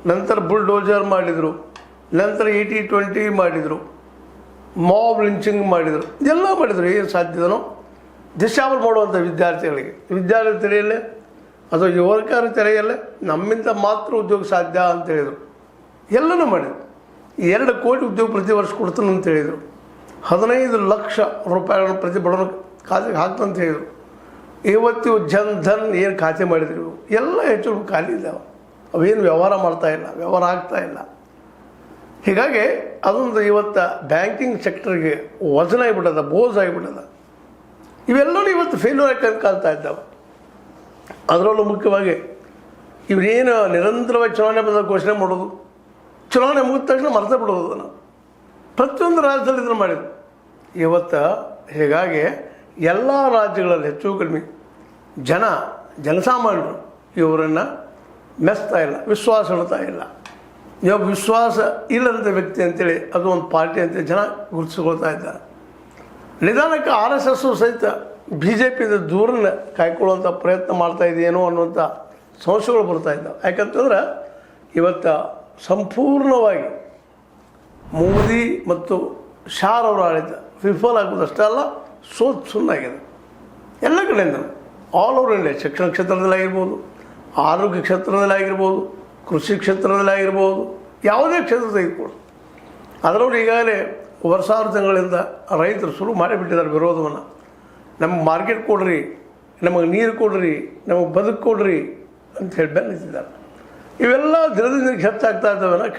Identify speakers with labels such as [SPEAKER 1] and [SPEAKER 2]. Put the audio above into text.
[SPEAKER 1] ನಂತರ ಬುಲ್ಡೋಜರ್ ಮಾಡಿದರು, ನಂತರ 80-20 ಮಾಡಿದರು, ಮಾಬ್ ಲಿಂಚಿಂಗ್ ಮಾಡಿದರು, ಎಲ್ಲ ಮಾಡಿದರು. ಏನು ಸಾಧ್ಯದನೋ ದಿಶಾವಲ್ ಮಾಡುವಂಥ ವಿದ್ಯಾರ್ಥಿಗಳಿಗೆ ವಿದ್ಯಾರ್ಥಿ ತೆರೆಯಲ್ಲೇ ಅಥವಾ ಯುವಕರ ತೆರೆಯಲ್ಲೇ ನಮ್ಮಿಂದ ಮಾತ್ರ ಉದ್ಯೋಗ ಸಾಧ್ಯ ಅಂತ ಹೇಳಿದರು. ಎಲ್ಲನೂ ಮಾಡಿದರು. 2 ಕೋಟಿ ಉದ್ಯೋಗ ಪ್ರತಿ ವರ್ಷ ಕೊಡ್ತಾನೆ ಅಂತ ಹೇಳಿದರು. 15 ಲಕ್ಷ ರೂಪಾಯಿಗಳನ್ನು ಪ್ರತಿ ಬಡವನ ಖಾತೆಗೆ ಹಾಕ್ತಂತ ಹೇಳಿದರು. ಇವತ್ತು ಜನ್ ಧನ್ ಏನು ಖಾತೆ ಮಾಡಿದ್ರು ಎಲ್ಲ ಹೆಚ್ಚು ಖಾಲಿ ಇದ್ದಾವೆ. ಅವೇನು ವ್ಯವಹಾರ ಮಾಡ್ತಾಯಿಲ್ಲ, ವ್ಯವಹಾರ ಆಗ್ತಾಯಿಲ್ಲ. ಹೀಗಾಗಿ ಅದೊಂದು ಇವತ್ತು ಬ್ಯಾಂಕಿಂಗ್ ಸೆಕ್ಟರ್ಗೆ ವಜನ ಆಗಿಬಿಟ್ಟದ, ಬೋಜ್ ಆಗಿಬಿಟ್ಟದ. ಇವೆಲ್ಲವೂ ಇವತ್ತು ಫೇಲ್ಯೂರ್ ಆಗಿ ಕಾಣ್ತಾ ಇದ್ದಾವೆ. ಅದರಲ್ಲೂ ಮುಖ್ಯವಾಗಿ ಇವರೇನು ನಿರಂತರವಾಗಿ ಚುನಾವಣೆ ಬಂದ ಘೋಷಣೆ ಮಾಡೋದು, ಚುನಾವಣೆ ಮುಗಿದ ತಕ್ಷಣ ಮರೆತು ಬಿಡೋದು ಅದನ್ನು. ಪ್ರತಿಯೊಂದು ರಾಜ್ಯದಲ್ಲಿ ಇದನ್ನು ಮಾಡಿದ್ರು. ಇವತ್ತು ಹೀಗಾಗಿ ಎಲ್ಲ ರಾಜ್ಯಗಳಲ್ಲಿ ಹೆಚ್ಚು ಕಡಿಮೆ ಜನಸಾಮಾನ್ಯರು ಇವರನ್ನು ಮೆಚ್ತಾ ಇಲ್ಲ, ವಿಶ್ವಾಸ ಇಡ್ತಾ ಇಲ್ಲ. ಇವಾಗ ವಿಶ್ವಾಸ ಇಲ್ಲದಂಥ ವ್ಯಕ್ತಿ ಅಂತೇಳಿ ಅದು ಒಂದು ಪಾರ್ಟಿ ಅಂತೇಳಿ ಜನ ಗುರುತಿಸ್ಕೊಳ್ತಾ ಇದ್ದಾರೆ. ನಿಧಾನಕ್ಕೆ RSS ಸಹಿತ BJP ದೂರನ್ನ ಕಾಯ್ಕೊಳ್ಳುವಂಥ ಪ್ರಯತ್ನ ಮಾಡ್ತಾ ಇದೆಯೇನೋ ಅನ್ನುವಂಥ ಸಂಶಯಗಳು ಬರ್ತಾ ಇದ್ದಾವೆ. ಯಾಕಂತಂದ್ರೆ ಇವತ್ತು ಸಂಪೂರ್ಣವಾಗಿ ಮೋದಿ ಮತ್ತು ಶಾ ಅವರ ಆಡಳಿತ ವಿಫಲ ಆಗೋದಷ್ಟೇ ಅಲ್ಲ, ಸುಣ್ಣಾಗಿದೆ ಎಲ್ಲ ಕಡೆಯಿಂದ. ಆಲ್ ಓವರ್ ಇಂಡಿಯಾ ಶಿಕ್ಷಣ ಕ್ಷೇತ್ರದಲ್ಲಿ ಆಗಿರ್ಬೋದು, ಆರೋಗ್ಯ ಕ್ಷೇತ್ರದಲ್ಲಿ ಆಗಿರ್ಬೋದು, ಕೃಷಿ ಕ್ಷೇತ್ರದಲ್ಲಿ ಆಗಿರ್ಬೋದು, ಯಾವುದೇ ಕ್ಷೇತ್ರ ತೆಗೆದುಕೊಂಡು ಅದರವ್ರು ಈಗಾಗಲೇ 1,000 ತಿಂಗಳಿಂದ ರೈತರು ಶುರು ಮಾಡಿಬಿಟ್ಟಿದ್ದಾರೆ ವಿರೋಧವನ್ನು. ನಮಗೆ ಮಾರ್ಕೆಟ್ ಕೊಡ್ರಿ, ನಮಗೆ ನೀರು ಕೊಡ್ರಿ, ನಮಗೆ ಬದುಕು ಕೊಡ್ರಿ ಅಂಥೇಳಿ ಬೆನ್ನತ್ತಿದ್ದಾರೆ. ಇವೆಲ್ಲ ದಿನದಿಂದ ಹೆಚ್ಚಾಗ್ತಾ ಇದ್ದಾವೆ.